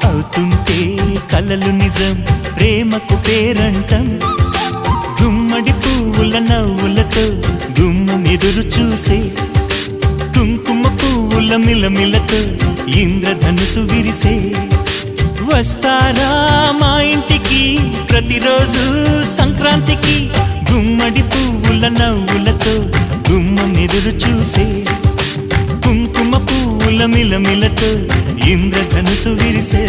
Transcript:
అవుతుంటే కలలు నిజం ప్రేమకు పేరంటం గుమ్మడి పువ్వుల నవ్వులతో గుమ్మం ఎదురు చూసే కుంకుమ పువ్వుల మిలమిలతో ఇంద్రధనుసు విరిసే వస్తారా మా ఇంటికి ప్రతిరోజు సంక్రాంతికి గుమ్మడి పువ్వుల నవ్వులతో గుమ్మం ఎదురు చూసే కుంకుమ పువ్వుల మిలమిలతో ఇంద్రధనుసు విరిసే